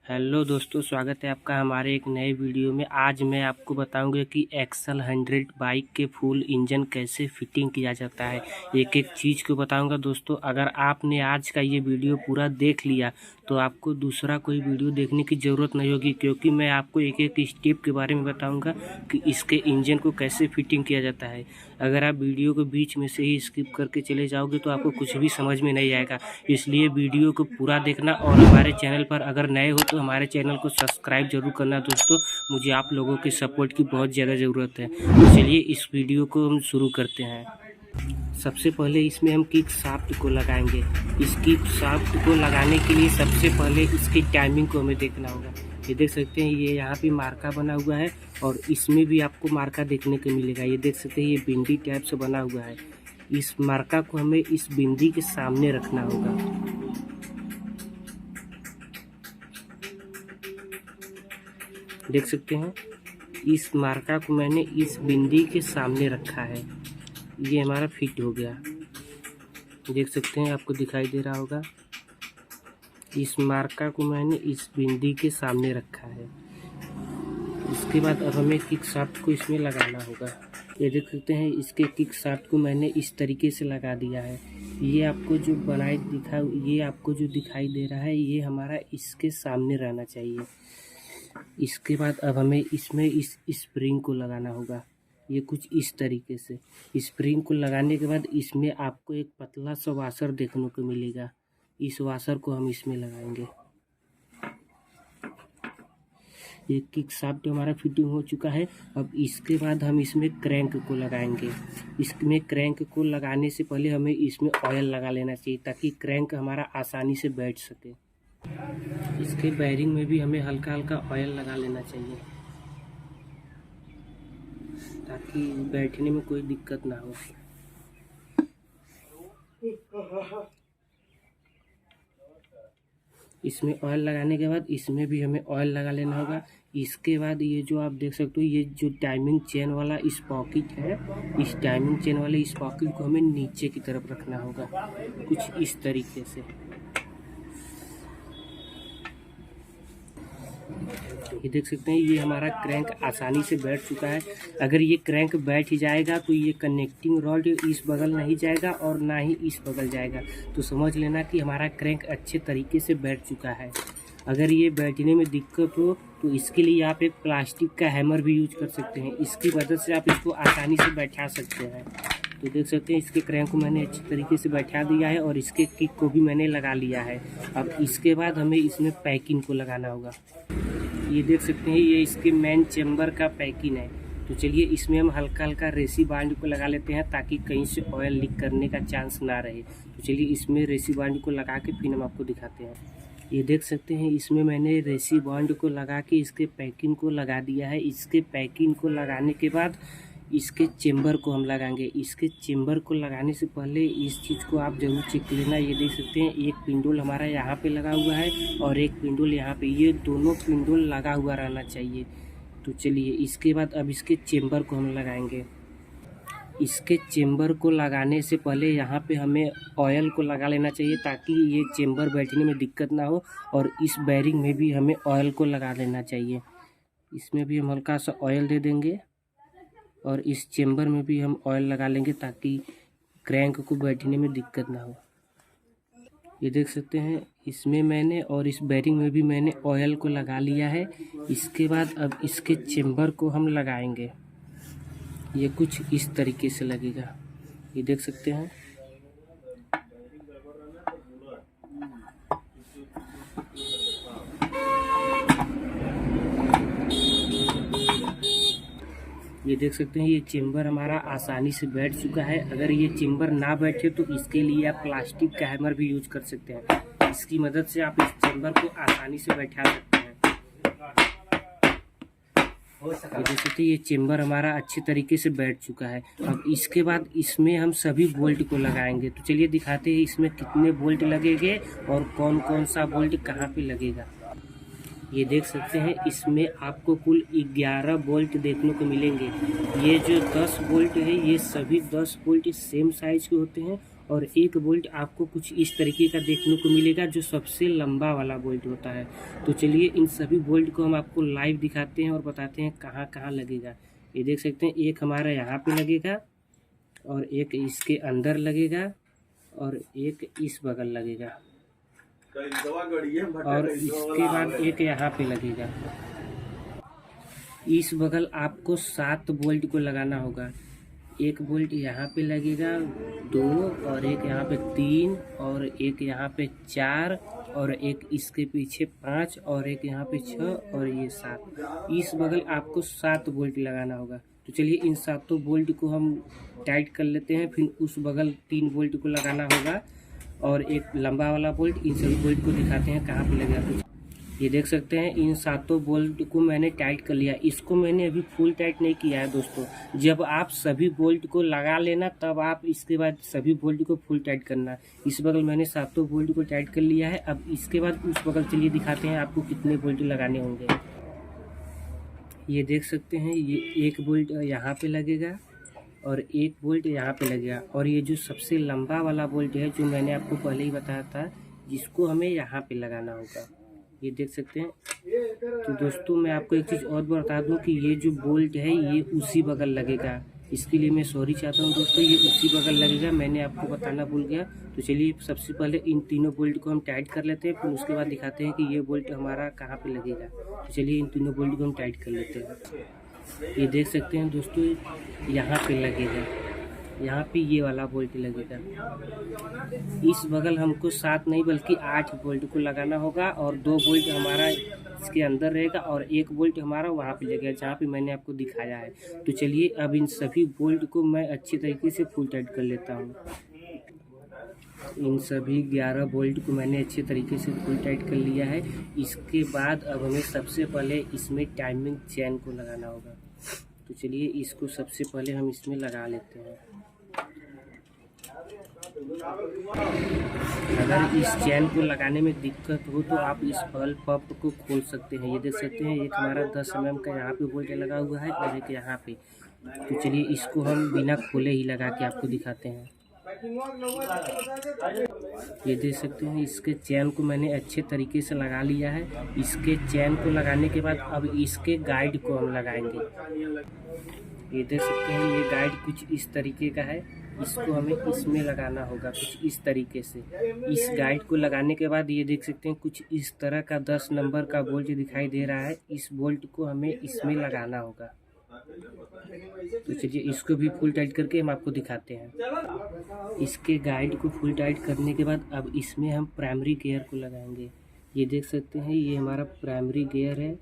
Hello दोस्तों, स्वागत है आपका हमारे एक नए वीडियो में। आज मैं आपको बताऊंगा कि एक्सल 100 बाइक के फुल इंजन कैसे फिटिंग किया जाता है। एक एक चीज़ को बताऊंगा दोस्तों। अगर आपने आज का ये वीडियो पूरा देख लिया तो आपको दूसरा कोई वीडियो देखने की ज़रूरत नहीं होगी, क्योंकि मैं आपको एक एक स्टेप के बारे में बताऊंगा कि इसके इंजन को कैसे फिटिंग किया जाता है। अगर आप वीडियो को बीच में से ही स्किप करके चले जाओगे तो आपको कुछ भी समझ में नहीं आएगा। इसलिए वीडियो को पूरा देखना, और हमारे चैनल पर अगर नए हो तो हमारे चैनल को सब्सक्राइब जरूर करना दोस्तों। मुझे आप लोगों के सपोर्ट की बहुत ज़्यादा ज़रूरत है। तो चलिए इस वीडियो को हम शुरू करते हैं। सबसे पहले इसमें हम किक शाफ्ट को लगाएंगे। इस किक शाफ्ट को लगाने के लिए सबसे पहले इसकी टाइमिंग को हमें देखना होगा। ये देख सकते हैं, ये यहाँ पे मार्का बना हुआ है और इसमें भी आपको मार्का देखने को मिलेगा। ये देख सकते हैं, ये बिंदी टाइप से बना हुआ है। इस मार्का को हमें इस बिंदी के सामने रखना होगा। देख सकते हैं, इस मार्का को मैंने इस बिंदी के सामने रखा है। ये हमारा फिट हो गया। देख सकते हैं, आपको दिखाई दे रहा होगा। इस मार्का को मैंने इस बिंदी के सामने रखा है। इसके बाद अब हमें किक शाफ्ट को इसमें लगाना होगा। ये देख सकते हैं, इसके किक शाफ्ट को मैंने इस तरीके से लगा दिया है। ये आपको जो आपको जो दिखाई दे रहा है, ये हमारा इसके सामने रहना चाहिए। इसके बाद अब हमें इसमें इस स्प्रिंग को लगाना होगा। ये कुछ इस तरीके से। स्प्रिंग को लगाने के बाद इसमें आपको एक पतला सा वाशर देखने को मिलेगा। इस वाशर को हम इसमें लगाएंगे। ये किक शाफ्ट हमारा फिटिंग हो चुका है। अब इसके बाद हम इसमें क्रैंक को लगाएंगे। इसमें क्रैंक को लगाने से पहले हमें इसमें ऑयल लगा लेना चाहिए, ताकि क्रैंक हमारा आसानी से बैठ सके। इसके बेयरिंग में भी हमें हल्का हल्का ऑयल लगा लेना चाहिए, ताकि बैठने में कोई दिक्कत ना हो। इसमें ऑयल लगाने के बाद इसमें भी हमें ऑयल लगा लेना होगा। इसके बाद ये जो आप देख सकते हो, ये जो टाइमिंग चेन वाला इस पॉकेट है, इस टाइमिंग चेन वाले इस पॉकेट को हमें नीचे की तरफ रखना होगा, कुछ इस तरीके से। ये देख सकते हैं, ये हमारा क्रैंक आसानी से बैठ चुका है। अगर ये क्रैंक बैठ ही जाएगा तो ये कनेक्टिंग रॉड इस बगल नहीं जाएगा और ना ही इस बगल जाएगा। तो समझ लेना कि हमारा क्रैंक अच्छे तरीके से बैठ चुका है। अगर ये बैठने में दिक्कत हो तो इसके लिए आप एक प्लास्टिक का हैमर भी यूज कर सकते हैं। इसकी मदद से आप इसको आसानी से बैठा सकते हैं। तो देख सकते हैं, इसके क्रैंक को मैंने अच्छी तरीके से बैठा दिया है और इसके किक को भी मैंने लगा लिया है। अब इसके बाद हमें इसमें पैकिंग को लगाना होगा। ये देख सकते हैं, ये इसके मेन चेम्बर का पैकिंग है। तो चलिए इसमें हम हल्का हल्का रेसी बांड को लगा लेते हैं, ताकि कहीं से ऑयल लीक करने का चांस ना रहे। तो चलिए इसमें रेसी बांड को लगा के फिर हम आपको दिखाते हैं। ये देख सकते हैं, इसमें मैंने रेसी बांड को लगा के इसके पैकिंग को लगा दिया है। इसके पैकिंग को लगाने के बाद इसके चेम्बर को हम लगाएंगे। इसके चेम्बर को लगाने से पहले इस चीज़ को आप जरूर चेक लेना। ये देख सकते हैं, एक पिंडोल हमारा यहाँ पे लगा हुआ है और एक पिंडोल यहाँ पे। ये दोनों पिंडोल लगा हुआ रहना चाहिए। तो चलिए इसके बाद अब इसके चेम्बर को हम लगाएंगे। इसके चेम्बर को लगाने से पहले यहाँ पे हमें ऑयल को लगा लेना चाहिए, ताकि ये चेम्बर बैठने में दिक्कत ना हो। और इस बेयरिंग में भी हमें ऑयल को लगा लेना चाहिए। इसमें भी हम हल्का सा ऑयल दे देंगे और इस चेम्बर में भी हम ऑयल लगा लेंगे, ताकि क्रैंक को बैठने में दिक्कत ना हो। ये देख सकते हैं, इसमें मैंने और इस बेयरिंग में भी मैंने ऑयल को लगा लिया है। इसके बाद अब इसके चेम्बर को हम लगाएंगे। ये कुछ इस तरीके से लगेगा। ये देख सकते हैं, ये देख सकते हैं, ये चेम्बर हमारा आसानी से बैठ चुका है। अगर ये चेम्बर ना बैठे तो इसके लिए आप प्लास्टिक का हैमर भी यूज कर सकते हैं। इसकी मदद से आप इस चेम्बर को आसानी से बैठा सकते हैं। ये देख सकते हैं, ये चेम्बर हमारा अच्छे तरीके से बैठ चुका है। अब इसके बाद इसमें हम सभी बोल्ट को लगाएंगे। तो चलिए दिखाते हैं इसमें कितने बोल्ट लगेंगे और कौन कौन सा बोल्ट कहाँ पे लगेगा। ये देख सकते हैं, इसमें आपको कुल 11 बोल्ट देखने को मिलेंगे। ये जो 10 बोल्ट है, ये सभी 10 बोल्ट सेम साइज के होते हैं और एक बोल्ट आपको कुछ इस तरीके का देखने को मिलेगा जो सबसे लंबा वाला बोल्ट होता है। तो चलिए इन सभी बोल्ट को हम आपको लाइव दिखाते हैं और बताते हैं कहाँ कहाँ लगेगा। ये देख सकते हैं, एक हमारा यहाँ पे लगेगा और एक इसके अंदर लगेगा और एक इस बगल लगेगा और इसके बाद एक यहाँ पे लगेगा। इस बगल आपको 7 बोल्ट को लगाना होगा। एक बोल्ट यहाँ पे लगेगा 2 और एक यहाँ पे 3 और एक यहाँ पे 4 और एक इसके पीछे 5 और एक यहाँ पे 6 और ये 7। इस बगल आपको 7 बोल्ट लगाना होगा। तो चलिए इन 7 बोल्ट को हम टाइट कर लेते हैं। फिर उस बगल 3 बोल्ट को लगाना होगा और एक लंबा वाला बोल्ट। इन सभी बोल्ट को दिखाते हैं कहाँ पे लगेगा। तो ये देख सकते हैं इन 7 बोल्ट को मैंने टाइट कर लिया। इसको मैंने अभी फुल टाइट नहीं किया है दोस्तों। जब आप सभी बोल्ट को लगा लेना तब आप इसके बाद सभी बोल्ट को फुल टाइट करना। इस बगल मैंने 7 बोल्ट को टाइट कर लिया है। अब इसके बाद उस बगल चलिए दिखाते हैं आपको कितने बोल्ट लगाने होंगे। ये देख सकते हैं, ये एक बोल्ट यहाँ पे लगेगा और एक बोल्ट यहाँ पे लगेगा और ये जो सबसे लंबा वाला बोल्ट है जो मैंने आपको पहले ही बताया था, जिसको हमें यहाँ पे लगाना होगा। ये देख सकते हैं। तो दोस्तों मैं आपको एक चीज़ और बता दूं कि ये जो बोल्ट है ये उसी बगल लगेगा। इसके लिए मैं सॉरी चाहता हूं दोस्तों, ये उसी बगल लगेगा, मैंने आपको बताना भूल गया। तो चलिए सबसे पहले इन तीनों बोल्ट को हम टाइट कर लेते हैं, फिर उसके बाद दिखाते हैं कि ये बोल्ट हमारा कहाँ पे लगेगा। तो चलिए इन तीनों बोल्ट को हम टाइट कर लेते हैं। ये देख सकते हैं दोस्तों, यहाँ पे लगेगा, यहाँ पे ये वाला बोल्ट लगेगा। इस बगल हमको 7 नहीं बल्कि 8 बोल्ट को लगाना होगा और 2 बोल्ट हमारा इसके अंदर रहेगा और एक बोल्ट हमारा वहाँ पे लगेगा जहाँ पे मैंने आपको दिखाया है। तो चलिए अब इन सभी बोल्ट को मैं अच्छी तरीके से फुल टाइट कर लेता हूँ। इन सभी 11 बोल्ट को मैंने अच्छे तरीके से फुल टाइट कर लिया है। इसके बाद अब हमें सबसे पहले इसमें टाइमिंग चेन को लगाना होगा। तो चलिए इसको सबसे पहले हम इसमें लगा लेते हैं। अगर इस चैन को लगाने में दिक्कत हो तो आप इस ऑयल पंप को खोल सकते हैं। ये देख सकते हैं एक हमारा 10 mm का यहाँ पे बोल्ट लगा हुआ है और एक यहाँ पे। तो चलिए इसको हम बिना खोले ही लगा के आपको दिखाते हैं। ये देख सकते हैं इसके चैन को मैंने अच्छे तरीके से लगा लिया है। इसके चैन को लगाने के बाद अब इसके गाइड को हम लगाएंगे। ये देख सकते हैं ये गाइड कुछ इस तरीके का है, इसको हमें इसमें लगाना होगा कुछ इस तरीके से। इस गाइड को लगाने के बाद ये देख सकते हैं कुछ इस तरह का 10 नंबर का बोल्ट दिखाई दे रहा है। इस बोल्ट को हमें इसमें लगाना होगा। तो चलिए इसको भी फुल टाइट करके हम आपको दिखाते हैं। इसके गाइड को फुल टाइट करने के बाद अब इसमें हम प्राइमरी गियर को लगाएंगे। ये देख सकते हैं ये हमारा प्राइमरी गियर है।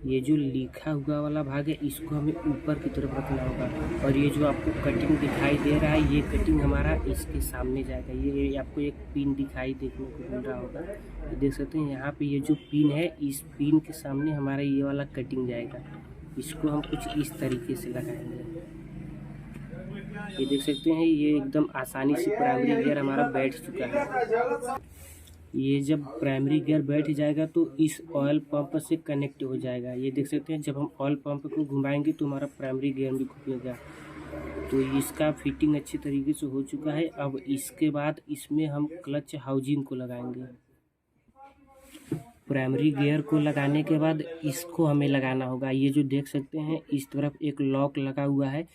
ये जो लिखा हुआ वाला भाग है इसको हमें ऊपर की तरफ रखना होगा और ये जो आपको कटिंग दिखाई दे रहा है ये कटिंग हमारा इसके सामने जाएगा। ये आपको एक पिन दिखाई देखने को मिल रहा होगा। ये देख सकते हैं यहाँ पे ये जो पिन है इस पिन के सामने हमारा ये वाला कटिंग जाएगा। इसको हम कुछ इस तरीके से लगाएंगे। ये देख सकते हैं ये एकदम आसानी से प्राइमरी गियर हमारा बैठ चुका है। ये जब प्राइमरी गियर बैठ जाएगा तो इस ऑयल पंप से कनेक्ट हो जाएगा। ये देख सकते हैं जब हम ऑयल पंप को घुमाएंगे तो हमारा प्राइमरी गियर भी घूमेगा। तो इसका फिटिंग अच्छे तरीके से हो चुका है। अब इसके बाद इसमें हम क्लच हाउजिंग को लगाएंगे। प्राइमरी गियर को लगाने के बाद इसको हमें लगाना होगा। ये जो देख सकते हैं इस तरफ एक लॉक लगा हुआ है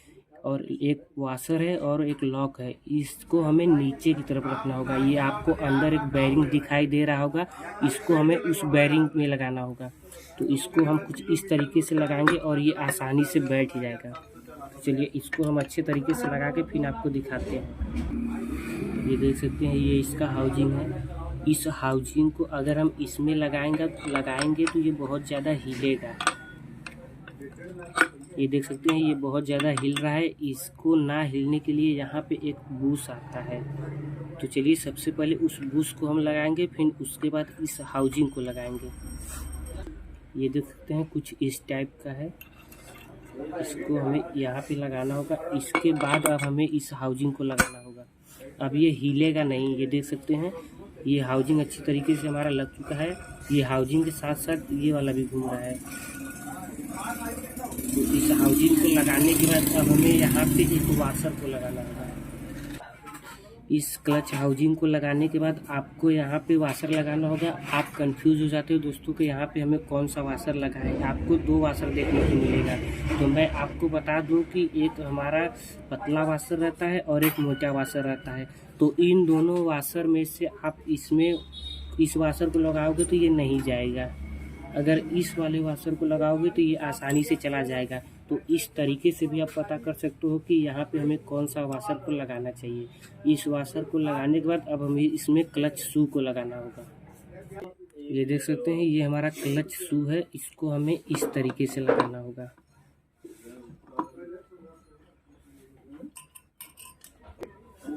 और एक वाशर है और एक लॉक है। इसको हमें नीचे की तरफ रखना होगा। ये आपको अंदर एक बेरिंग दिखाई दे रहा होगा, इसको हमें उस बेरिंग में लगाना होगा। तो इसको हम कुछ इस तरीके से लगाएंगे और ये आसानी से बैठ जाएगा। चलिए इसको हम अच्छे तरीके से लगा के फिर आपको दिखाते हैं। ये देख सकते हैं ये इसका हाउजिंग है। इस हाउजिंग को अगर हम इसमें लगाएंगे तो ये बहुत ज़्यादा हिलेगा। ये देख सकते हैं ये बहुत ज़्यादा हिल रहा है। इसको ना हिलने के लिए यहाँ पे एक बूश आता है। तो चलिए सबसे पहले उस बूश को हम लगाएंगे, फिर उसके बाद इस हाउजिंग को लगाएंगे। ये देख सकते हैं कुछ इस टाइप का है। इसको हमें यहाँ पे लगाना होगा। इसके बाद अब हमें इस हाउजिंग को लगाना होगा। अब ये हिलेगा नहीं। ये देख सकते हैं ये हाउजिंग अच्छी तरीके से हमारा लग चुका है। ये हाउजिंग के साथ साथ ये वाला भी घूम रहा है। तो इस हाउजिंग को लगाने के बाद अब हमें यहाँ पे एक वाशर को लगाना होगा। इस क्लच हाउसिंग को लगाने के बाद आपको यहाँ पे वाशर लगाना होगा। आप कंफ्यूज हो जाते हो दोस्तों कि यहाँ पे हमें कौन सा वाशर लगाएं। आपको 2 वाशर देखने को मिलेगा। तो मैं आपको बता दूं कि एक हमारा पतला वाशर रहता है और एक मोटा वाशर रहता है। तो इन दोनों वाशर में से आप इस वाशर को लगाओगे तो ये नहीं जाएगा। अगर इस वाले वाशर को लगाओगे तो ये आसानी से चला जाएगा। तो इस तरीके से भी आप पता कर सकते हो कि यहाँ पे हमें कौन सा वाशर को लगाना चाहिए। इस वाशर को लगाने के बाद अब हमें इसमें क्लच शू को लगाना होगा। ये देख सकते हैं, ये हमारा क्लच शू है। इसको हमें इस तरीके से लगाना होगा।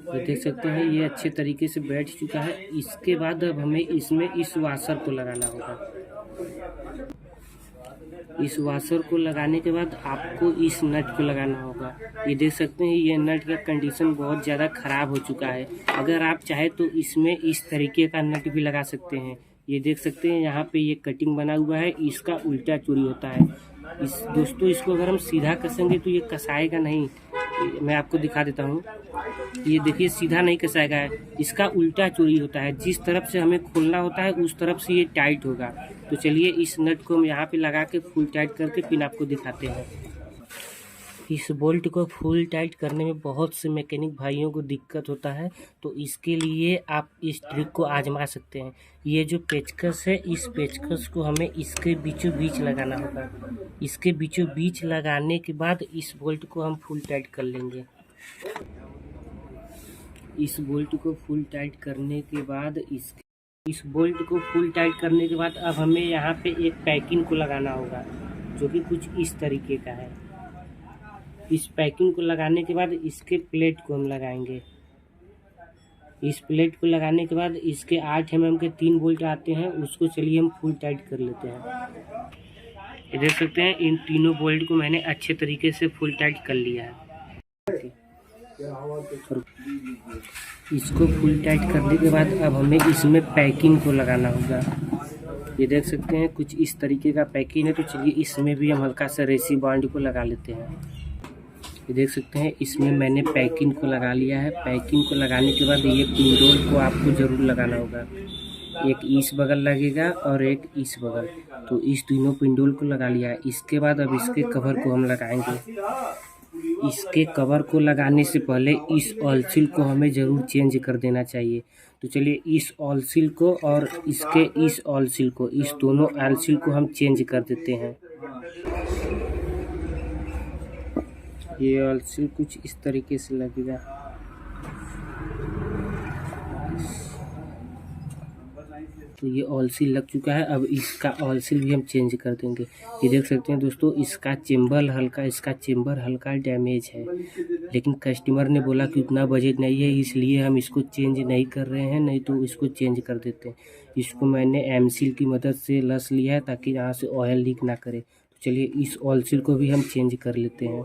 ये देख सकते हैं, ये अच्छे तरीके से बैठ चुका है। इसके बाद अब हमें इसमें इस वाशर को लगाना होगा। इस वाशर को लगाने के बाद आपको इस नट को लगाना होगा। ये देख सकते हैं, ये नट का कंडीशन बहुत ज़्यादा ख़राब हो चुका है। अगर आप चाहे तो इसमें इस तरीके का नट भी लगा सकते हैं। ये देख सकते हैं, यहाँ पे ये कटिंग बना हुआ है, इसका उल्टा चोरी होता है। दोस्तों इसको अगर हम सीधा कसेंगे तो ये कसाएगा नहीं। मैं आपको दिखा देता हूँ। ये देखिए, सीधा नहीं कसाएगा है, इसका उल्टा चोरी होता है। जिस तरफ से हमें खोलना होता है उस तरफ से ये टाइट होगा। तो चलिए इस नट को हम यहाँ पे लगा के फुल टाइट करके फिर आपको दिखाते हैं। इस बोल्ट को फुल टाइट करने में बहुत से मैकेनिक भाइयों को दिक्कत होता है। तो इसके लिए आप इस ट्रिक को आजमा सकते हैं। ये जो पेचकस है, इस पेचकस को हमें इसके बीचों बीच लगाना होगा। इसके बीचों बीच लगाने के बाद इस बोल्ट को हम फुल टाइट कर लेंगे। इस बोल्ट को फुल टाइट करने के बाद इस बोल्ट को फुल टाइट करने के बाद अब हमें यहाँ पे एक पैकिंग को लगाना होगा, जो कि कुछ इस तरीके का है। इस पैकिंग को लगाने के बाद इसके प्लेट को हम लगाएंगे। इस प्लेट को लगाने के बाद इसके 8 mm के 3 बोल्ट आते हैं, उसको चलिए हम फुल टाइट कर लेते हैं। ये देख सकते हैं, इन तीनों बोल्ट को मैंने अच्छे तरीके से फुल टाइट कर लिया है। इसको फुल टाइट करने के बाद अब हमें इसमें पैकिंग को लगाना होगा। ये देख सकते हैं, कुछ इस तरीके का पैकिंग है। तो चलिए इसमें भी हम हल्का सा रेसी बाउंड को लगा लेते हैं। ये देख सकते हैं, इसमें मैंने पैकिंग को लगा लिया है। पैकिंग को लगाने के बाद ये पिंडोल को आपको ज़रूर लगाना होगा। एक इस बगल लगेगा और एक इस बगल। तो इस तीनों पिंडोल को लगा लिया है। इसके बाद अब इसके कवर को हम लगाएंगे। इसके कवर को लगाने से पहले इस ऑयल सील को हमें ज़रूर चेंज कर देना चाहिए। तो चलिए इस ऑयल सील को और इसके इस ऑयल सील को, इस दोनों ऑयल सील को हम चेंज कर देते हैं। ये ऑयल सील कुछ इस तरीके से लगेगा। तो ये ऑयल सील लग चुका है। अब इसका ऑयल सील भी हम चेंज कर देंगे। ये देख सकते हैं दोस्तों, इसका चेम्बर हल्का डैमेज है, लेकिन कस्टमर ने बोला कि उतना बजट नहीं है, इसलिए हम इसको चेंज नहीं कर रहे हैं। नहीं तो इसको चेंज कर देते हैं। इसको मैंने एम सील की मदद से लस लिया है ताकि यहाँ से ऑयल लीक ना करे। तो चलिए इस ऑयल सील को भी हम चेंज कर लेते हैं।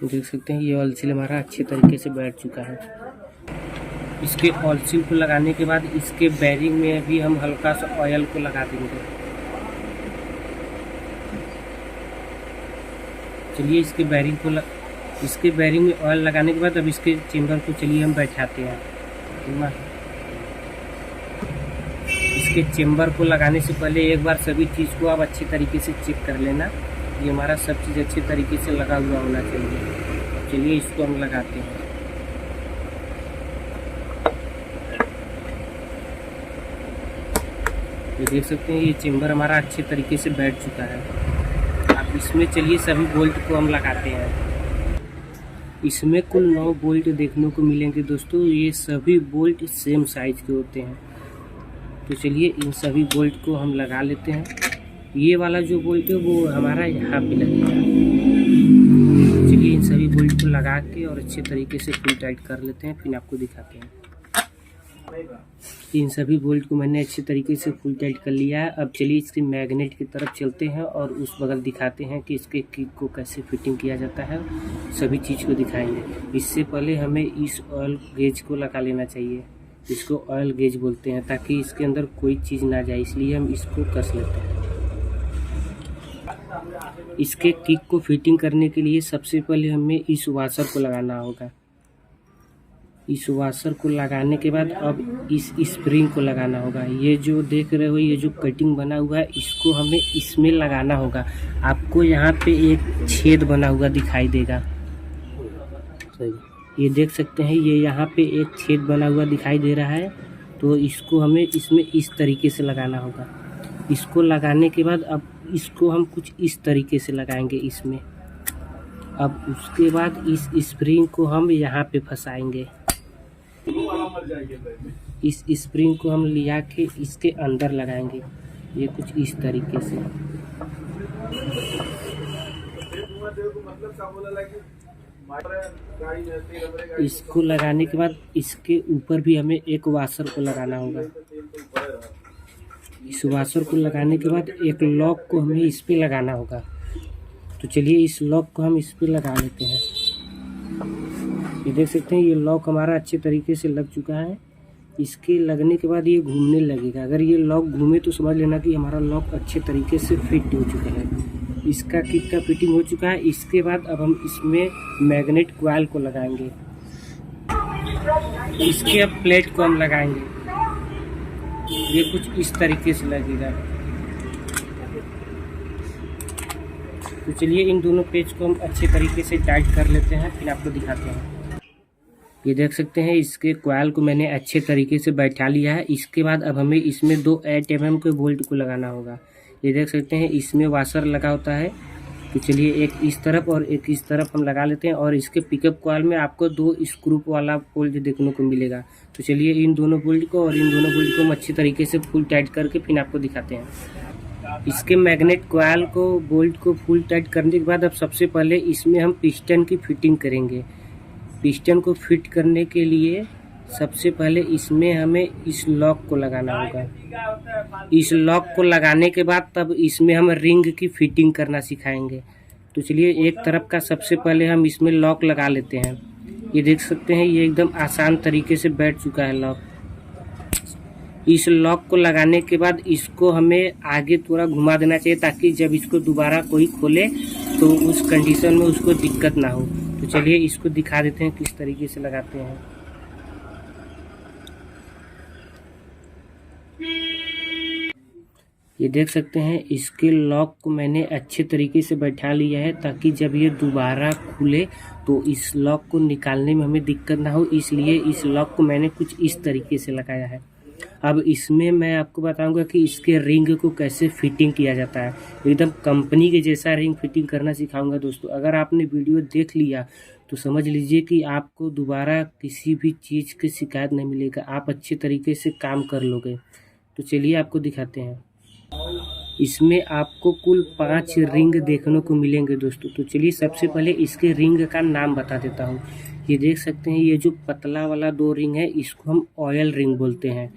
देख सकते हैं, ये ऑयल सील हमारा अच्छे तरीके से बैठ चुका है। इसके ऑयल सील को लगाने के बाद इसके बैरिंग में भी हम हल्का सा ऑयल को लगा देंगे। चलिए इसके बैरिंग में ऑयल लगाने के बाद अब इसके चेम्बर को चलिए हम बैठाते हैं। इसके चेम्बर को लगाने से पहले एक बार सभी चीज़ को आप अच्छे तरीके से चेक कर लेना। ये हमारा सब चीज़ अच्छे तरीके से लगा हुआ होना चाहिए। चलिए इसको हम लगाते हैं। ये देख सकते हैं, ये चेम्बर हमारा अच्छे तरीके से बैठ चुका है। अब इसमें चलिए सभी बोल्ट को हम लगाते हैं। इसमें कुल 9 बोल्ट देखने को मिलेंगे दोस्तों। ये सभी बोल्ट सेम साइज के होते हैं। तो चलिए इन सभी बोल्ट को हम लगा लेते हैं। ये वाला जो बोल्ट है वो हमारा यहाँ पे लगेगा। चलिए इन सभी बोल्ट को लगा के और अच्छे तरीके से फुल टाइट कर लेते हैं, फिर आपको दिखाते हैं। इन सभी बोल्ट को मैंने अच्छे तरीके से फुल टाइट कर लिया है। अब चलिए इसके मैग्नेट की तरफ चलते हैं और उस बगल दिखाते हैं कि इसके किक को कैसे फिटिंग किया जाता है, सभी चीज़ को दिखाएंगे। इससे पहले हमें इस ऑयल गेज को लगा लेना चाहिए, इसको ऑयल गेज बोलते हैं, ताकि इसके अंदर कोई चीज़ ना जाए, इसलिए हम इसको कस लेते हैं। इसके किक को फिटिंग करने के लिए सबसे पहले हमें इस वाशर को लगाना होगा। इस वाशर को लगाने के बाद अब इस स्प्रिंग को लगाना होगा। ये जो देख रहे हो, ये जो कटिंग बना हुआ है, इसको हमें इसमें लगाना होगा। आपको यहाँ पे एक छेद बना हुआ दिखाई देगा, ये देख सकते हैं, ये यहाँ पे एक छेद बना हुआ दिखाई दे रहा है। तो इसको हमें इसमें इस तरीके से लगाना होगा। इसको लगाने के बाद अब इसको हम कुछ इस तरीके से लगाएंगे इसमें। अब उसके बाद इस स्प्रिंग को हम यहाँ पे फंसाएंगे। इस स्प्रिंग को हम लिया के इसके अंदर लगाएंगे, ये कुछ इस तरीके से। इसको लगाने के बाद इसके ऊपर भी हमें एक वाशर को लगाना होगा। इस वाशर को लगाने के बाद एक लॉक को हमें इस पे लगाना होगा। तो चलिए इस लॉक को हम इस पे लगा लेते हैं। ये देख सकते हैं, ये लॉक हमारा अच्छे तरीके से लग चुका है। इसके लगने के बाद ये घूमने लगेगा। अगर ये लॉक घूमे तो समझ लेना कि हमारा लॉक अच्छे तरीके से फिट हो चुका है। इसका किक का फिटिंग हो चुका है। इसके बाद अब हम इसमें मैग्नेट कॉइल को लगाएंगे। इसके अब प्लेट को हम लगाएंगे, ये कुछ इस तरीके से लगेगा। तो चलिए इन दोनों पेज को हम अच्छे तरीके से टाइट कर लेते हैं, फिर आपको दिखाते हैं। ये देख सकते हैं, इसके कॉइल को मैंने अच्छे तरीके से बैठा लिया है। इसके बाद अब हमें इसमें 2 8 mm के बोल्ट को लगाना होगा। ये देख सकते हैं, इसमें वाशर लगा होता है। तो चलिए एक इस तरफ और एक इस तरफ हम लगा लेते हैं। और इसके पिकअप कॉइल में आपको 2 स्क्रू वाला बोल्ट देखने को मिलेगा। तो चलिए इन दोनों बोल्ट को और इन दोनों बोल्ट को हम अच्छी तरीके से फुल टाइट करके फिर आपको दिखाते हैं। इसके मैग्नेट कॉइल को बोल्ट को फुल टाइट करने के बाद अब सबसे पहले इसमें हम पिस्टन की फिटिंग करेंगे। पिस्टन को फिट करने के लिए सबसे पहले इसमें हमें इस लॉक को लगाना होगा। इस लॉक को लगाने के बाद तब इसमें हम रिंग की फिटिंग करना सिखाएंगे। तो चलिए एक तरफ का सबसे पहले हम इसमें लॉक लगा लेते हैं। ये देख सकते हैं, ये एकदम आसान तरीके से बैठ चुका है लॉक। इस लॉक को लगाने के बाद इसको हमें आगे थोड़ा घुमा देना चाहिए, ताकि जब इसको दोबारा कोई खोले तो उस कंडीशन में उसको दिक्कत ना हो। तो चलिए इसको दिखा देते हैं किस तरीके से लगाते हैं। ये देख सकते हैं, इसके लॉक को मैंने अच्छे तरीके से बैठा लिया है, ताकि जब ये दोबारा खुले तो इस लॉक को निकालने में हमें दिक्कत ना हो। इसलिए इस लॉक को मैंने कुछ इस तरीके से लगाया है। अब इसमें मैं आपको बताऊंगा कि इसके रिंग को कैसे फिटिंग किया जाता है। एकदम कंपनी के जैसा रिंग फिटिंग करना सिखाऊंगा दोस्तों। अगर आपने वीडियो देख लिया तो समझ लीजिए कि आपको दोबारा किसी भी चीज़ की शिकायत नहीं मिलेगा, आप अच्छे तरीके से काम कर लोगे। तो चलिए आपको दिखाते हैं। इसमें आपको कुल 5 रिंग देखने को मिलेंगे दोस्तों। तो चलिए सबसे पहले इसके रिंग का नाम बता देता हूँ। ये देख सकते हैं, ये जो पतला वाला 2 रिंग है इसको हम ऑयल रिंग बोलते हैं।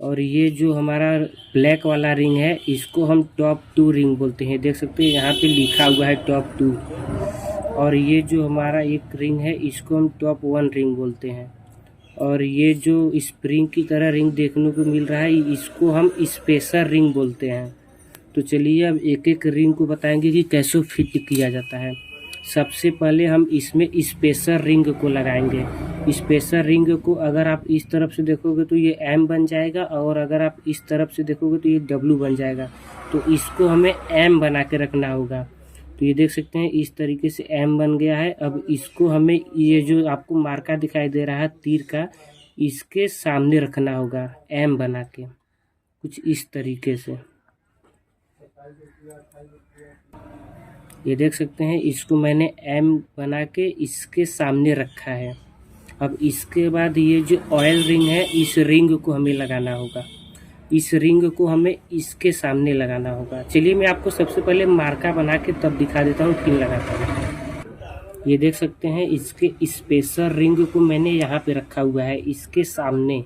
और ये जो हमारा ब्लैक वाला रिंग है इसको हम टॉप 2 रिंग बोलते हैं। देख सकते हैं यहाँ पे लिखा हुआ है टॉप 2। और ये जो हमारा एक रिंग है इसको हम टॉप 1 रिंग बोलते हैं। और ये जो स्प्रिंग की तरह रिंग देखने को मिल रहा है इसको हम स्पेसर रिंग बोलते हैं। तो चलिए अब एक एक रिंग को बताएंगे कि कैसे फिट किया जाता है। सबसे पहले हम इसमें स्पेसर रिंग को लगाएंगे। स्पेसर रिंग को अगर आप इस तरफ से देखोगे तो ये M बन जाएगा, और अगर आप इस तरफ से देखोगे तो ये W बन जाएगा। तो इसको हमें M बना के रखना होगा। तो ये देख सकते हैं, इस तरीके से M बन गया है। अब इसको हमें ये जो आपको मार्का दिखाई दे रहा है तीर का, इसके सामने रखना होगा M बना के, कुछ इस तरीके से। ये देख सकते हैं, इसको मैंने M बना के इसके सामने रखा है। अब इसके बाद ये जो ऑयल रिंग है इस रिंग को हमें लगाना होगा। इस रिंग को हमें इसके सामने लगाना होगा। चलिए मैं आपको सबसे पहले मार्का बना के तब दिखा देता हूँ, फिर लगाता हूँ। ये देख सकते हैं, इसके स्पेसर रिंग को मैंने यहाँ पे रखा हुआ है इसके सामने।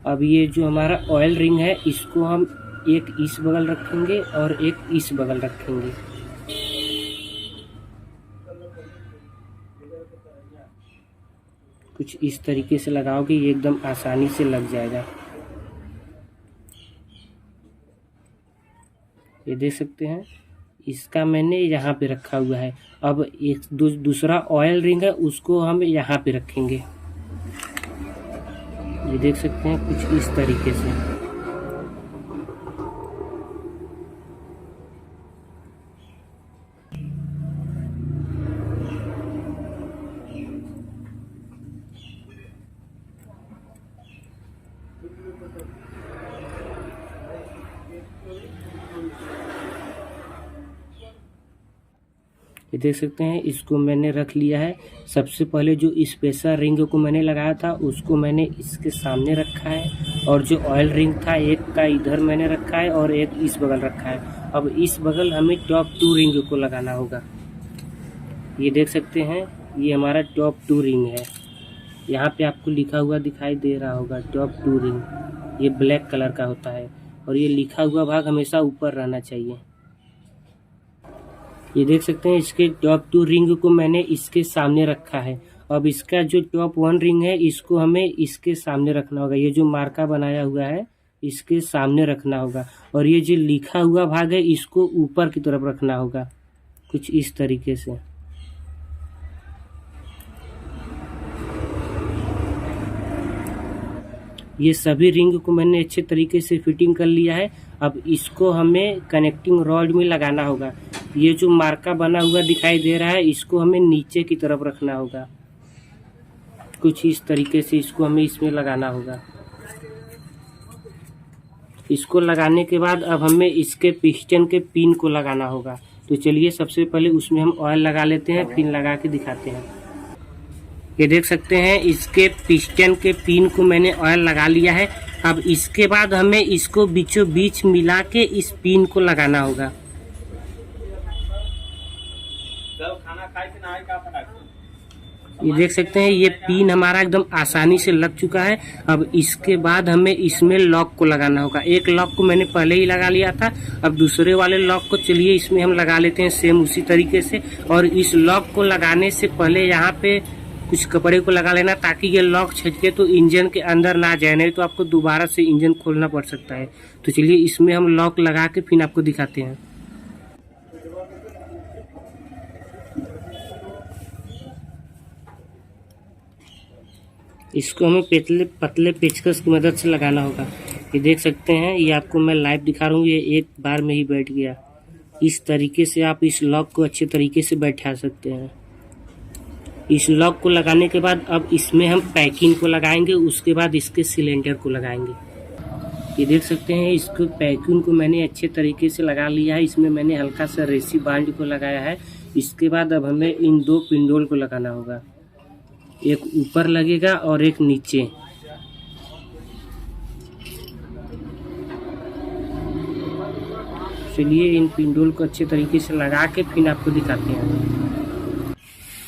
अब ये जो हमारा ऑयल रिंग है इसको हम एक इस बगल रखेंगे और एक इस बगल रखेंगे। कुछ इस तरीके से लगाओगे, ये एकदम आसानी से लग जाएगा। ये देख सकते हैं, इसका मैंने यहाँ पे रखा हुआ है। अब एक दूसरा ऑयल रिंग है उसको हम यहाँ पे रखेंगे। ये देख सकते हैं कुछ इस तरीके से। ये देख सकते हैं, इसको मैंने रख लिया है। सबसे पहले जो स्पेशल रिंग को मैंने लगाया था उसको मैंने इसके सामने रखा है, और जो ऑयल रिंग था एक का इधर मैंने रखा है और एक इस बगल रखा है। अब इस बगल हमें टॉप 2 रिंग को लगाना होगा। ये देख सकते हैं, ये हमारा टॉप 2 रिंग है। यहाँ पे आपको लिखा हुआ दिखाई दे रहा होगा टॉप 2 रिंग। ये ब्लैक कलर का होता है और ये लिखा हुआ भाग हमेशा ऊपर रहना चाहिए। ये देख सकते हैं, इसके टॉप 2 रिंग को मैंने इसके सामने रखा है। अब इसका जो टॉप 1 रिंग है इसको हमें इसके सामने रखना होगा। ये जो मार्का बनाया हुआ है इसके सामने रखना होगा, और ये जो लिखा हुआ भाग है इसको ऊपर की तरफ रखना होगा, कुछ इस तरीके से। ये सभी रिंग को मैंने अच्छे तरीके से फिटिंग कर लिया है। अब इसको हमें कनेक्टिंग रॉड में लगाना होगा। ये जो मार्का बना हुआ दिखाई दे रहा है इसको हमें नीचे की तरफ रखना होगा, कुछ इस तरीके से इसको हमें इसमें लगाना होगा। इसको लगाने के बाद अब हमें इसके पिस्टन के पिन को लगाना होगा। तो चलिए सबसे पहले उसमें हम ऑयल लगा लेते हैं, पिन लगा के दिखाते हैं। ये देख सकते हैं, इसके पिस्टन के पिन को मैंने ऑयल लगा लिया है। अब इसके बाद हमें इसको बीचों बीच मिला के इस पिन को लगाना होगा। ये देख सकते हैं, ये पिन हमारा एकदम आसानी से लग चुका है। अब इसके बाद हमें इसमें लॉक को लगाना होगा। एक लॉक को मैंने पहले ही लगा लिया था, अब दूसरे वाले लॉक को चलिए इसमें हम लगा लेते हैं सेम उसी तरीके से। और इस लॉक को लगाने से पहले यहाँ पे कुछ कपड़े को लगा लेना, ताकि ये लॉक छटके तो इंजन के अंदर ना जाए, नहीं तो आपको दोबारा से इंजन खोलना पड़ सकता है। तो चलिए इसमें हम लॉक लगा के फिर आपको दिखाते हैं। इसको हमें पतले पेचकस की मदद से लगाना होगा। ये देख सकते हैं, ये आपको मैं लाइव दिखा रहा हूँ, ये एक बार में ही बैठ गया। इस तरीके से आप इस लॉक को अच्छे तरीके से बैठा सकते हैं। इस लॉक को लगाने के बाद अब इसमें हम पैकिंग को लगाएंगे, उसके बाद इसके सिलेंडर को लगाएंगे। ये देख सकते हैं, इसको पैकिंग को मैंने अच्छे तरीके से लगा लिया है। इसमें मैंने हल्का सा रेसी बाल्ट को लगाया है। इसके बाद अब हमें इन 2 पिंडोल को लगाना होगा, एक ऊपर लगेगा और एक नीचे। चलिए इन पिंडोल को अच्छे तरीके से लगा के फिर आपको दिखाते हैं।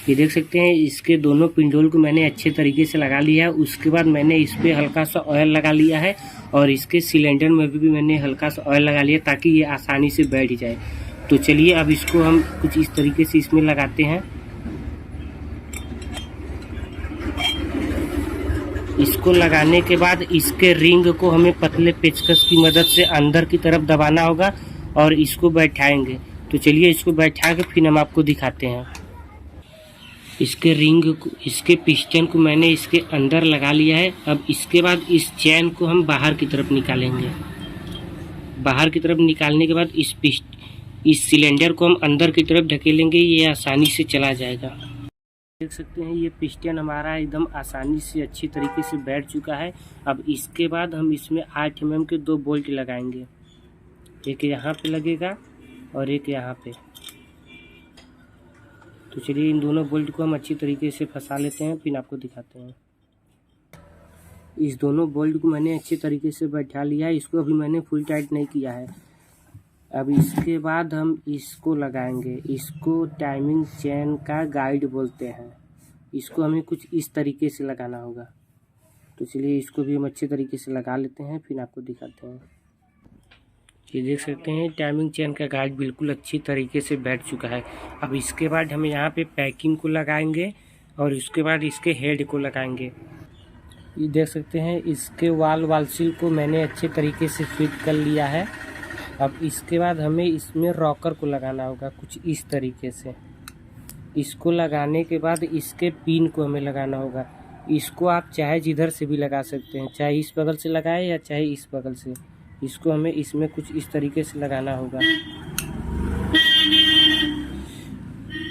ये देख सकते हैं, इसके दोनों पिंडोल को मैंने अच्छे तरीके से लगा लिया है। उसके बाद मैंने इस पे हल्का सा ऑयल लगा लिया है, और इसके सिलेंडर में भी मैंने हल्का सा ऑयल लगा लिया ताकि ये आसानी से बैठ जाए। तो चलिए अब इसको हम कुछ इस तरीके से इसमें लगाते हैं। इसको लगाने के बाद इसके रिंग को हमें पतले पेचकस की मदद से अंदर की तरफ दबाना होगा और इसको बैठाएंगे। तो चलिए इसको बैठा के फिर हम आपको दिखाते हैं। इसके रिंग को, इसके पिस्टन को मैंने इसके अंदर लगा लिया है। अब इसके बाद इस चैन को हम बाहर की तरफ निकालेंगे। बाहर की तरफ निकालने के बाद इस सिलेंडर को हम अंदर की तरफ ढकेलेंगे, ये आसानी से चला जाएगा। देख सकते हैं, ये पिस्टन हमारा एकदम आसानी से अच्छी तरीके से बैठ चुका है। अब इसके बाद हम इसमें 8 mm के 2 बोल्ट लगाएंगे, एक यहाँ पे लगेगा और एक यहाँ पे। तो चलिए इन दोनों बोल्ट को हम अच्छी तरीके से फंसा लेते हैं, फिर आपको दिखाते हैं। इस दोनों बोल्ट को मैंने अच्छी तरीके से बैठा लिया है। इसको अभी मैंने फुल टाइट नहीं किया है। अब इसके बाद हम इसको लगाएंगे। इसको टाइमिंग चेन का गाइड बोलते हैं। इसको हमें कुछ इस तरीके से लगाना होगा। तो चलिए इसको भी हम अच्छे तरीके से लगा लेते हैं, फिर आपको दिखाते हैं। ये देख सकते हैं टाइमिंग चेन का गाइड बिल्कुल अच्छी तरीके से बैठ चुका है। अब इसके बाद हम यहाँ पे पैकिंग को लगाएंगे और इसके बाद इसके हेड को लगाएंगे। ये देख सकते हैं इसके वाल सील को मैंने अच्छे तरीके से फिट कर लिया है। अब इसके बाद हमें इसमें रॉकर को लगाना होगा कुछ इस तरीके से। इसको लगाने के बाद इसके पिन को हमें लगाना होगा। इसको आप चाहे जिधर से भी लगा सकते हैं, चाहे इस बगल से लगाए या चाहे इस बगल से। इसको हमें इसमें कुछ इस तरीके से लगाना होगा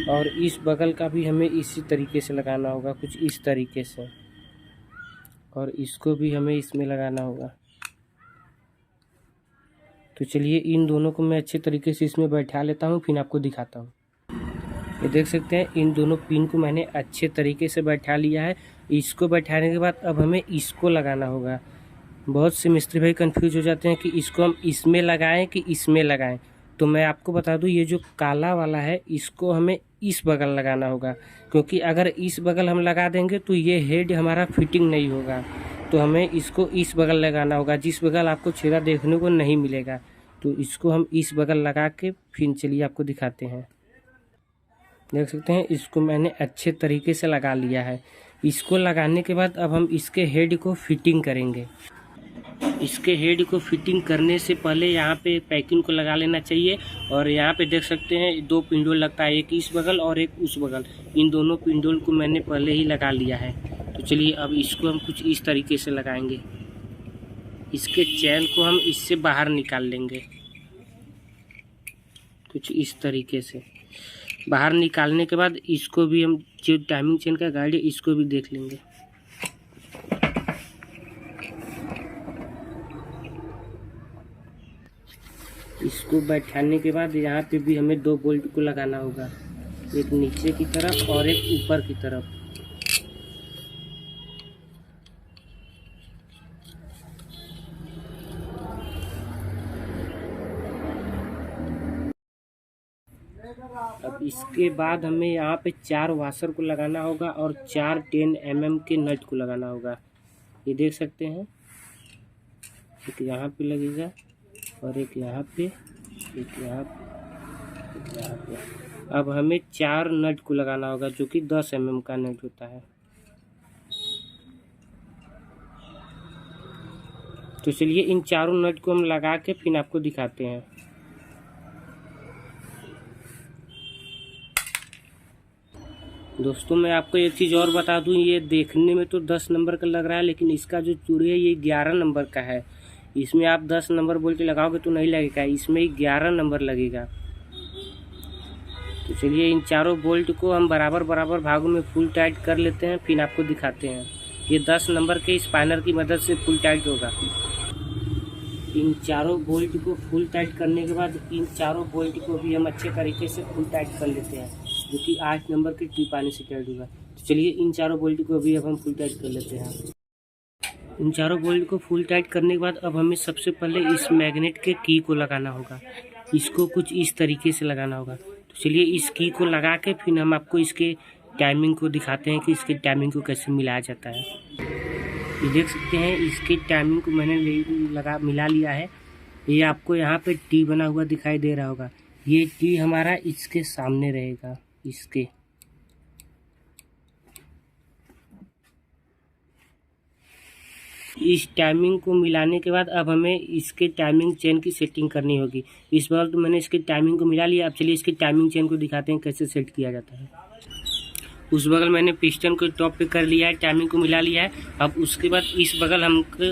और इस बगल का भी हमें इसी तरीके से लगाना होगा कुछ इस तरीके से, और इसको भी हमें इसमें लगाना होगा। तो चलिए इन दोनों को मैं अच्छे तरीके से इसमें बैठा लेता हूँ, फिर आपको दिखाता हूँ। ये देख सकते हैं इन दोनों पिन को मैंने अच्छे तरीके से बैठा लिया है। इसको बैठाने के बाद अब हमें इसको लगाना होगा। बहुत से मिस्त्री भाई कंफ्यूज हो जाते हैं कि इसको हम इसमें लगाएं कि इसमें लगाएं। तो मैं आपको बता दूं, ये जो काला वाला है इसको हमें इस बगल लगाना होगा, क्योंकि अगर इस बगल हम लगा देंगे तो ये हेड हमारा फिटिंग नहीं होगा। तो हमें इसको इस बगल लगाना होगा, जिस बगल आपको छेदा देखने को नहीं मिलेगा। तो इसको हम इस बगल लगा के फिर चलिए आपको दिखाते हैं। देख सकते हैं इसको मैंने अच्छे तरीके से लगा लिया है। इसको लगाने के बाद अब हम इसके हेड को फिटिंग करेंगे। इसके हेड को फिटिंग करने से पहले यहाँ पे पैकिंग को लगा लेना चाहिए। और यहाँ पे देख सकते हैं दो पिंडोल लगता है, एक इस बगल और एक उस बगल। इन दोनों पिंडोल को मैंने पहले ही लगा लिया है। तो चलिए अब इसको हम कुछ इस तरीके से लगाएंगे। इसके चैन को हम इससे बाहर निकाल लेंगे कुछ इस तरीके से। बाहर निकालने के बाद इसको भी हम जो टाइमिंग चेन का गाइड है इसको भी देख लेंगे। इसको बैठाने के बाद यहाँ पे भी हमें दो बोल्ट को लगाना होगा, एक नीचे की तरफ और एक ऊपर की तरफ। अब इसके बाद हमें यहाँ पे 4 वाशर को लगाना होगा और 4 10 mm के नट को लगाना होगा। ये देख सकते हैं एक यहाँ पे लगेगा और एक यहाँ पे, एक यहाँ पे, एक यहाँ पे। अब हमें 4 नट को लगाना होगा जो कि 10 mm का नट होता है। तो चलिए इन चारों नट को हम लगा के फिर आपको दिखाते हैं। दोस्तों मैं आपको एक चीज़ और बता दूं, ये देखने में तो 10 नंबर का लग रहा है, लेकिन इसका जो चूड़ी है ये 11 नंबर का है। इसमें आप 10 नंबर बोल के लगाओगे तो नहीं लगेगा, इसमें 11 नंबर लगेगा। तो चलिए इन चारों बोल्ट को हम बराबर बराबर भागों में फुल टाइट कर लेते हैं, फिर आपको दिखाते हैं। ये 10 नंबर के स्पाइनर की मदद से फुल टाइट होगा। इन चारों बोल्ट को फुल टाइट करने के बाद इन चारों बोल्ट को भी हम अच्छे तरीके से फुल टाइट कर लेते हैं, जो कि 8 नंबर के टिप आने से टाइट होगा। तो चलिए इन चारों बोल्ट को भी अब हम फुल टाइट कर लेते हैं। इन चारों बोल्ट को फुल टाइट करने के बाद अब हमें सबसे पहले इस मैग्नेट के की को लगाना होगा। इसको कुछ इस तरीके से लगाना होगा। तो चलिए इस की को लगा के फिर हम आपको इसके टाइमिंग को दिखाते हैं कि इसके टाइमिंग को कैसे मिलाया जाता है। ये देख सकते हैं इसके टाइमिंग को मैंने मिला लिया है। ये आपको यहाँ पे टी बना हुआ दिखाई दे रहा होगा। ये टी हमारा इसके सामने रहेगा, इसके। इस टाइमिंग को मिलाने के बाद अब हमें इसके टाइमिंग चेन की सेटिंग करनी होगी। इस बार तो मैंने इसके टाइमिंग को मिला लिया। अब चलिए इसके टाइमिंग चेन को दिखाते हैं कैसे सेट किया जाता है। उस बगल मैंने पिस्टन को टॉप पे कर लिया है, टाइमिंग को मिला लिया है। अब उसके बाद इस बगल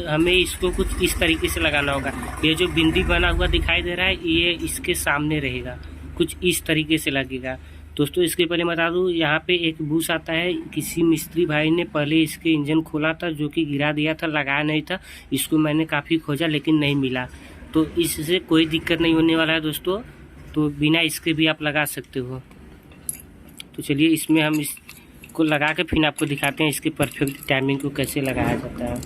हमें इसको कुछ इस तरीके से लगाना होगा। ये जो बिंदी बना हुआ दिखाई दे रहा है ये इसके सामने रहेगा, कुछ इस तरीके से लगेगा। दोस्तों इसके पहले बता दूं, यहाँ पे एक बूस आता है। किसी मिस्त्री भाई ने पहले इसके इंजन खोला था, जो कि गिरा दिया था, लगाया नहीं था। इसको मैंने काफ़ी खोजा लेकिन नहीं मिला। तो इससे कोई दिक्कत नहीं होने वाला है दोस्तों, तो बिना इसके भी आप लगा सकते हो। तो चलिए इसमें हम इसको लगा के फिर आपको दिखाते हैं इसके परफेक्ट टाइमिंग को कैसे लगाया जाता है।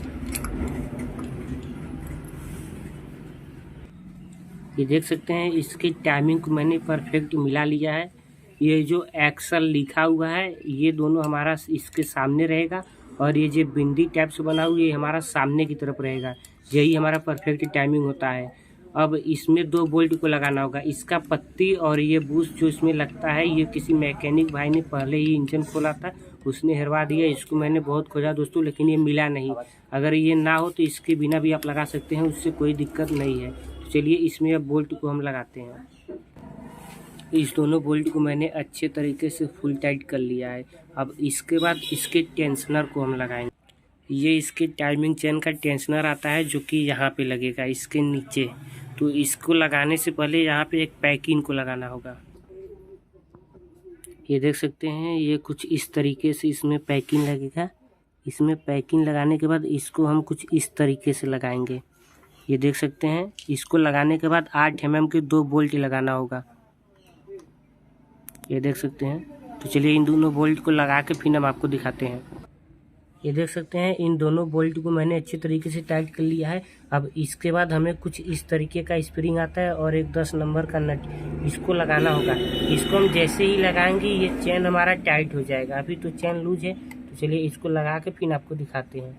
ये देख सकते हैं इसके टाइमिंग को मैंने परफेक्ट मिला लिया है। ये जो एक्सल लिखा हुआ है ये दोनों हमारा इसके सामने रहेगा और ये जो बिंदी टाइप से बना हुआ ये हमारा सामने की तरफ रहेगा। यही हमारा परफेक्ट टाइमिंग होता है। अब इसमें 2 बोल्ट को लगाना होगा। इसका पत्ती और ये बूश जो इसमें लगता है ये किसी मैकेनिक भाई ने पहले ही इंजन खोला था, उसने हरवा दिया। इसको मैंने बहुत खोजा दोस्तों, लेकिन ये मिला नहीं। अगर ये ना हो तो इसके बिना भी आप लगा सकते हैं, उससे कोई दिक्कत नहीं है। तो चलिए इसमें अब बोल्ट को हम लगाते हैं। इस दोनों बोल्ट को मैंने अच्छे तरीके से फुल टाइट कर लिया है। अब इसके बाद इसके टेंशनर को हम लगाएंगे। ये इसके टाइमिंग चेन का टेंशनर आता है जो कि यहाँ पे लगेगा इसके नीचे। तो इसको लगाने से पहले यहाँ पे एक पैकिंग को लगाना होगा। ये देख सकते हैं ये कुछ इस तरीके से इसमें पैकिंग लगेगा। इसमें पैकिंग लगाने के बाद इसको हम कुछ इस तरीके से लगाएंगे। ये देख सकते हैं इसको लगाने के बाद 8 mm के 2 बोल्ट लगाना होगा। ये देख सकते हैं। तो चलिए इन दोनों बोल्ट को लगा के फिर हम आपको दिखाते हैं। ये देख सकते हैं इन दोनों बोल्ट को मैंने अच्छे तरीके से टाइट कर लिया है। अब इसके बाद हमें कुछ इस तरीके का स्प्रिंग आता है और एक 10 नंबर का नट, इसको लगाना होगा। इसको हम जैसे ही लगाएंगे ये चेन हमारा टाइट हो जाएगा। अभी तो चेन लूज है। तो चलिए इसको लगा के फिर आपको दिखाते हैं।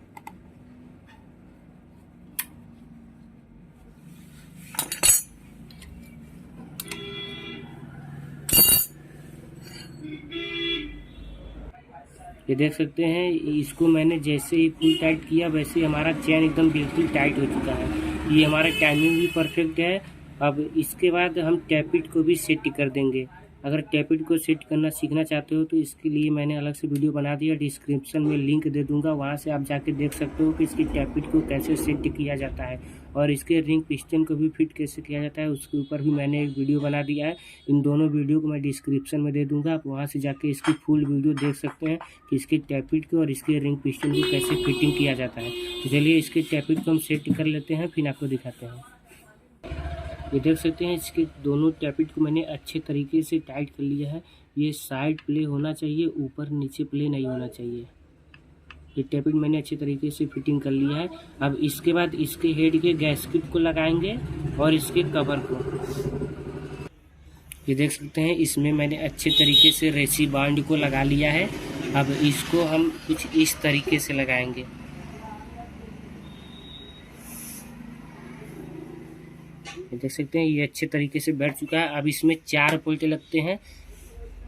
ये देख सकते हैं इसको मैंने जैसे ही फुल टाइट किया वैसे हमारा चेन एकदम बिल्कुल टाइट हो चुका है। ये हमारा टाइमिंग भी परफेक्ट है। अब इसके बाद हम टैपिट को भी सेट कर देंगे। अगर टैपिट को सेट करना सीखना चाहते हो तो इसके लिए मैंने अलग से वीडियो बना दिया, डिस्क्रिप्शन में लिंक दे दूंगा, वहाँ से आप जाके देख सकते हो कि इसकी टैपिट को कैसे सेट किया जाता है और इसके रिंग पिस्टन को भी फिट कैसे किया जाता है, उसके ऊपर भी मैंने एक वीडियो बना दिया है। इन दोनों वीडियो को मैं डिस्क्रिप्शन में दे दूंगा, आप वहाँ से जाके इसकी फुल वीडियो देख सकते हैं कि इसके टैपिट को और इसके रिंग पिस्टन को कैसे फिटिंग किया जाता है। तो चलिए इसके टैपिट को हम सेट कर लेते हैं, फिर आपको दिखाते हैं। ये देख सकते हैं इसके दोनों टैपिट को मैंने अच्छे तरीके से टाइट कर लिया है। ये साइड प्ले होना चाहिए, ऊपर नीचे प्ले नहीं होना चाहिए। ये टैपिट मैंने अच्छे तरीके से फिटिंग कर लिया है। अब इसके बाद इसके हेड के गैस्केट को लगाएंगे और इसके कवर को। ये देख सकते हैं इसमें मैंने अच्छे तरीके से रेसी बांड को लगा लिया है। अब इसको हम कुछ इस तरीके से लगाएंगे। देख सकते हैं ये अच्छे तरीके से बैठ चुका है। अब इसमें 4 बोल्ट लगते हैं,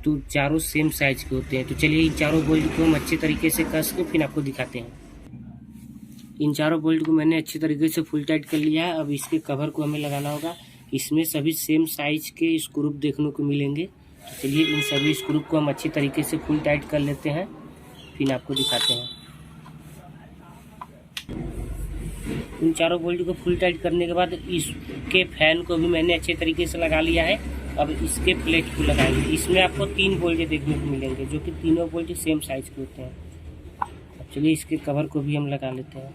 तो चारों सेम साइज के होते हैं। तो चलिए इन चारों बोल्ट को हम अच्छे तरीके से कस के फिर आपको दिखाते हैं। इन चारों बोल्ट को मैंने अच्छे तरीके से फुल टाइट कर लिया है। अब इसके कवर को हमें लगाना होगा। इसमें सभी सेम साइज के स्क्रू देखने को मिलेंगे। तो चलिए इन सभी स्क्रू को हम अच्छी तरीके से फुल टाइट कर लेते हैं, फिर आपको दिखाते हैं। इन चारों बोल्ट को फुल टाइट करने के बाद इसके फैन को भी मैंने अच्छे तरीके से लगा लिया है। अब इसके प्लेट को लगाएंगे। इसमें आपको 3 बोल्ट देखने को मिलेंगे जो कि तीनों बोल्ट सेम साइज के होते हैं। अब चलिए इसके कवर को भी हम लगा लेते हैं।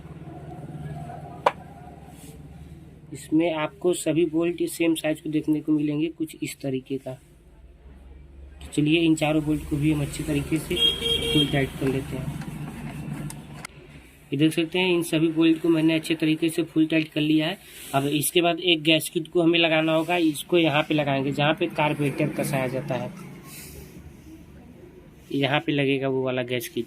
इसमें आपको सभी बोल्ट सेम साइज को देखने को मिलेंगे कुछ इस तरीके का। तो चलिए इन चारों बोल्ट को भी हम अच्छे तरीके से फुल टाइट कर लेते हैं। ये देख सकते हैं इन सभी बोल्ट को मैंने अच्छे तरीके से फुल टाइट कर लिया है। अब इसके बाद एक गैस्केट को हमें लगाना होगा। इसको यहाँ पे लगाएंगे जहाँ पे कार्बोरेटर कसाया जाता है, यहाँ पे लगेगा वो वाला गैस्केट।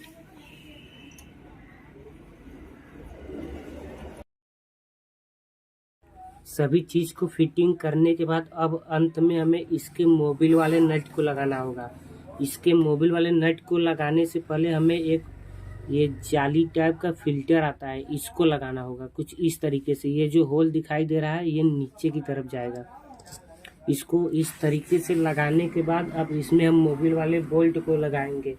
सभी चीज़ को फिटिंग करने के बाद अब अंत में हमें इसके मोबिल वाले नट को लगाना होगा। इसके मोबिल वाले नट को लगाने से पहले हमें एक ये जाली टाइप का फिल्टर आता है, इसको लगाना होगा कुछ इस तरीके से। ये जो होल दिखाई दे रहा है ये नीचे की तरफ जाएगा। इसको इस तरीके से लगाने के बाद अब इसमें हम मोबिल वाले बोल्ट को लगाएंगे।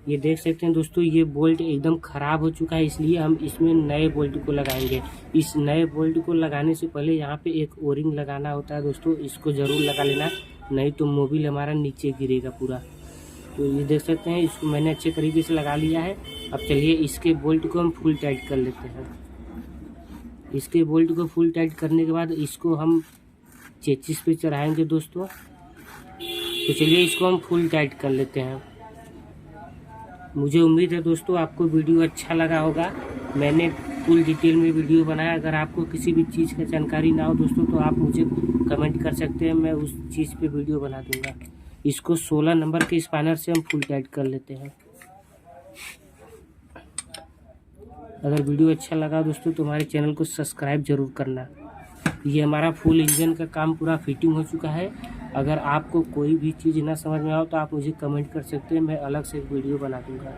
ये देख सकते हैं दोस्तों ये बोल्ट एकदम ख़राब हो चुका है, इसलिए हम इसमें नए बोल्ट को लगाएंगे। इस नए बोल्ट को लगाने से पहले यहाँ पे एक ओरिंग लगाना होता है दोस्तों, इसको ज़रूर लगा लेना, नहीं तो मोबिल हमारा नीचे गिरेगा पूरा। तो ये देख सकते हैं इसको मैंने अच्छे तरीके से लगा लिया है। अब चलिए इसके बोल्ट को हम फुल टाइट कर लेते हैं। इसके बोल्ट को फुल टाइट करने के बाद इसको हम चेचिस पे चढ़ाएंगे दोस्तों। तो चलिए इसको हम फुल टाइट कर लेते हैं। मुझे उम्मीद है दोस्तों आपको वीडियो अच्छा लगा होगा। मैंने फुल डिटेल में वीडियो बनाया। अगर आपको किसी भी चीज़ का जानकारी ना हो दोस्तों तो आप मुझे कमेंट कर सकते हैं, मैं उस चीज़ पे वीडियो बना दूंगा। इसको 16 नंबर के स्पैनर से हम फुल टाइट कर लेते हैं। अगर वीडियो अच्छा लगा दोस्तों तो हमारे चैनल को सब्सक्राइब जरूर करना। ये हमारा फुल इंजन का काम पूरा फिटिंग हो चुका है। अगर आपको कोई भी चीज़ ना समझ में आओ तो आप मुझे कमेंट कर सकते हैं, मैं अलग से एक वीडियो बना दूँगा।